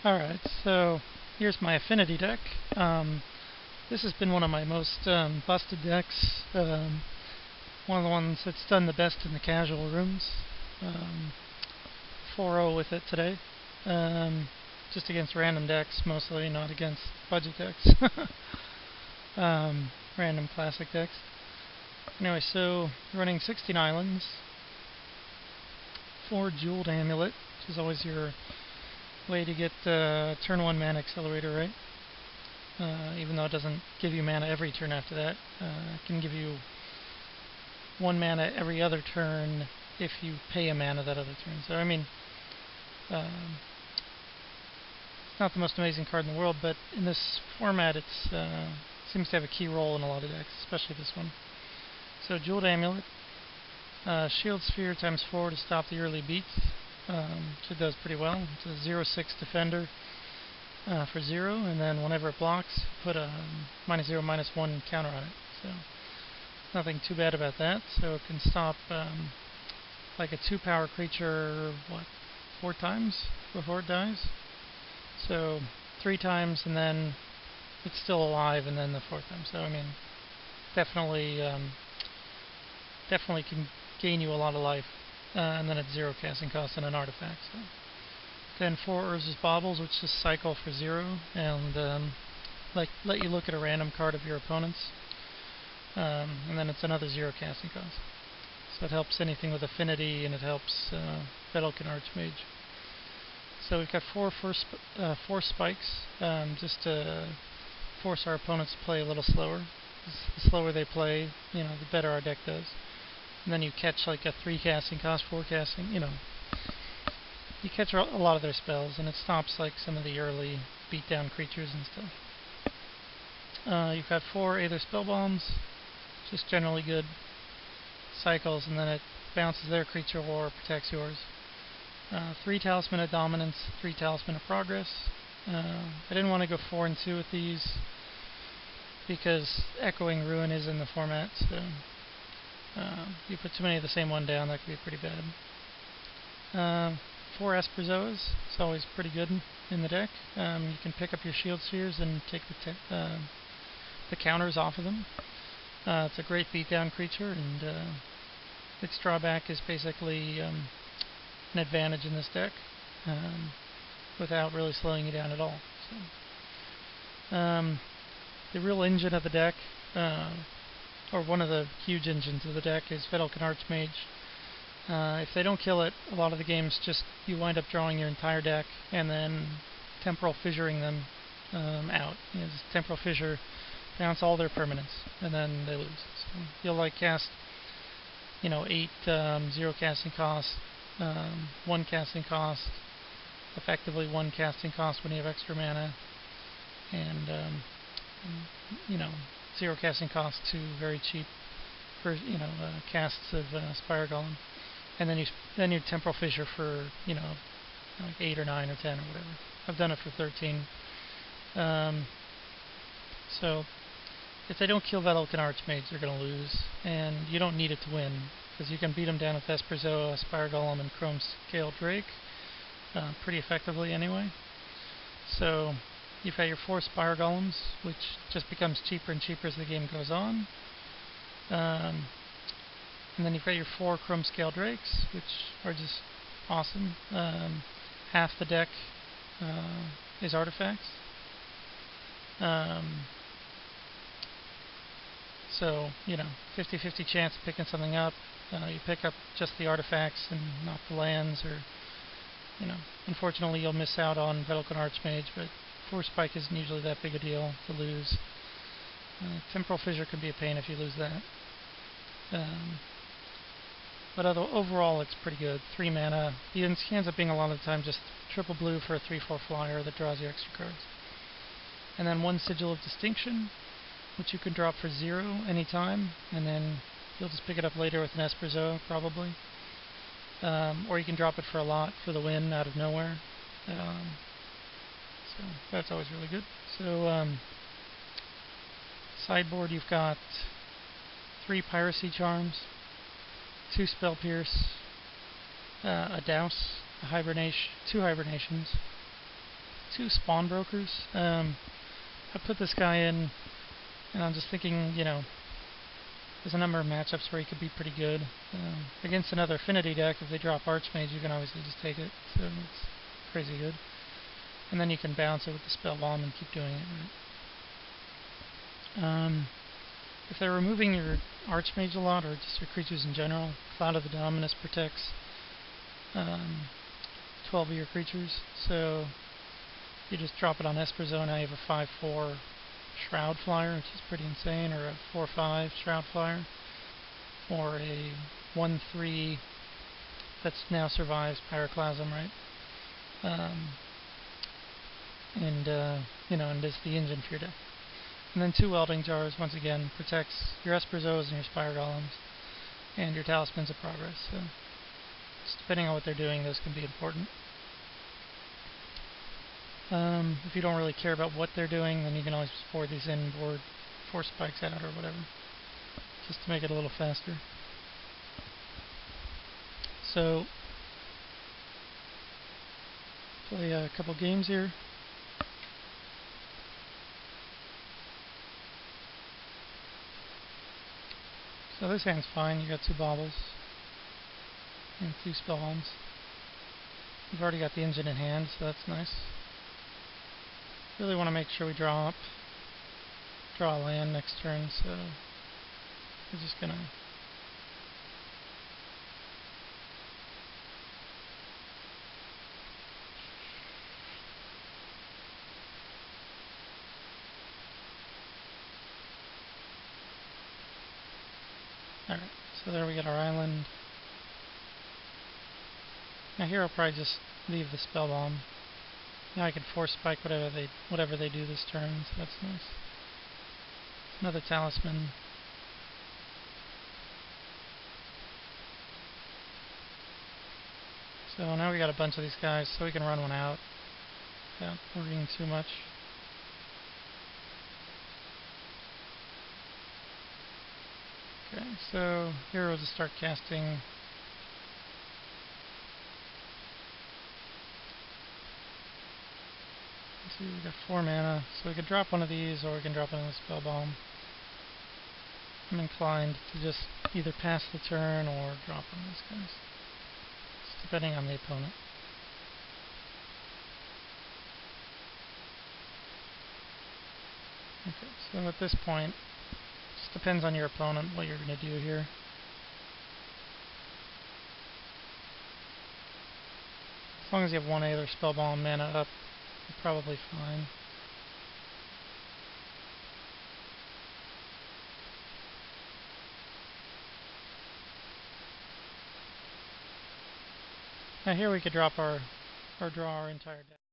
Alright, so here's my Affinity deck. This has been one of my most busted decks. One of the ones that's done the best in the casual rooms. 4-0 with it today. Just against random decks mostly, not against budget decks. Random classic decks. Anyway, so running 16 islands. 4 Jeweled Amulet, which is always your way to get turn 1 mana accelerator, right? Even though it doesn't give you mana every turn after that. It can give you 1 mana every other turn if you pay a mana that other turn. So, I mean, it's not the most amazing card in the world, but in this format it seems to have a key role in a lot of decks, especially this one. So, Jeweled Amulet. Shield Sphere times 4 to stop the early beats. Which it does pretty well. It's a 0/6 defender for 0, and then whenever it blocks, put a -0/-1 counter on it. So nothing too bad about that. So it can stop like a 2-power creature, 4 times before it dies. So 3 times, and then it's still alive, and then the 4th time. So I mean, definitely can gain you a lot of life. And then it's 0 casting cost and an artifact. So. Then 4 Urza's Baubles, which just cycle for 0, and let you look at a random card of your opponent's. And then it's another 0 casting cost. So it helps anything with Affinity, and it helps Vedalken Archmage. So we've got 4 spikes, just to force our opponents to play a little slower. The slower they play, the better our deck does. And then you catch like a 3 casting cost, 4 casting, you catch a lot of their spells, and it stops like some of the early beatdown creatures and stuff. You've got 4 Aether Spell Bombs, just generally good. Cycles, and then it bounces their creature or protects yours. 3 Talisman of Dominance, 3 Talisman of Progress. I didn't want to go 4 and 2 with these because Echoing Ruin is in the format, so you put too many of the same one down, that could be pretty bad. 4 Esperzoas, it's always pretty good in the deck. You can pick up your Shield Spheres and take the counters off of them. It's a great beatdown creature, and its drawback is basically an advantage in this deck without really slowing you down at all. So, the real engine of the deck, or one of the huge engines of the deck, is Vedalken Archmage. If they don't kill it, a lot of the games you wind up drawing your entire deck and then Temporal Fissuring them out. Just Temporal Fissure, bounce all their permanents, and then they lose. So you'll cast 8 0 casting cost, 1 casting cost, effectively 1 casting cost when you have extra mana, and 0 casting cost to very cheap for casts of Spire Golem, and then you Temporal Fissure for like 8 or 9 or 10 or whatever. I've done it for 13. So if they don't kill Vedalken Archmage, they're going to lose, and you don't need it to win because you can beat them down with Esperzoa, Spire Golem, and Chrome Scale Drake pretty effectively anyway. So you've got your 4 Spire Golems, which just becomes cheaper and cheaper as the game goes on. And then you've got your 4 Chrome Scale Drakes, which are just awesome. Half the deck is artifacts. So, 50-50 chance of picking something up. You pick up just the artifacts and not the lands, or, unfortunately you'll miss out on Vedalken Archmage, but 4 spike isn't usually that big a deal to lose. Temporal Fissure can be a pain if you lose that. But overall it's pretty good. 3 mana. He ends up being a lot of the time just triple blue for a 3/4 flyer that draws you extra cards. And then 1 Sigil of Distinction, which you can drop for 0 anytime, and then you'll just pick it up later with an Esperzoa, probably. Or you can drop it for a lot for the win out of nowhere. So that's always really good. So sideboard, you've got 3 Piracy Charms, 2 Spell Pierce, a Douse, 2 Hibernations, 2 spawn brokers. I put this guy in, and I'm just thinking, you know, there's a number of matchups where he could be pretty good. Against another Affinity deck, if they drop Archmage, you can obviously just take it, so it's crazy good. And then you can bounce it with the Spell Bomb and keep doing it, right? If they're removing your Archmage a lot, or just your creatures in general, Cloud of the Dominus protects 12 of your creatures, so you just drop it on Esper now you have a 5/4 Shroud Flyer, which is pretty insane, or a 4/5 Shroud Flyer, or a 1/3 that's now survives Pyroclasm, right? You know, and is the engine for your deck. And then 2 Welding Jars, once again, protects your Esper and your Spire Golems, and your Talismans of Progress, so just depending on what they're doing, those can be important. If you don't really care about what they're doing, then you can always just board these in, board 4 spikes out or whatever, just to make it a little faster. So, play a couple games here. So this hand's fine, you got 2 Baubles and 2 Spell Bombs. You've already got the engine in hand, so that's nice. Really want to make sure we draw a land next turn, so we're just gonna alright, so there we get our island. Now here I'll probably just leave the Spell Bomb. Now I can force spike whatever they do this turn, so that's nice. Another Talisman. So now we got a bunch of these guys, so we can run one out without worrying too much. Okay, so here we'll just start casting. Let's see, we got 4 mana, so we could drop one of these, or we can drop another Spell Bomb. I'm inclined to just either pass the turn or drop one of these guys, just depending on the opponent. Okay, so at this point, it just depends on your opponent what you're going to do here. As long as you have 1 Aether Spell Bomb mana up, you're probably fine. Now here we could drop draw our entire deck.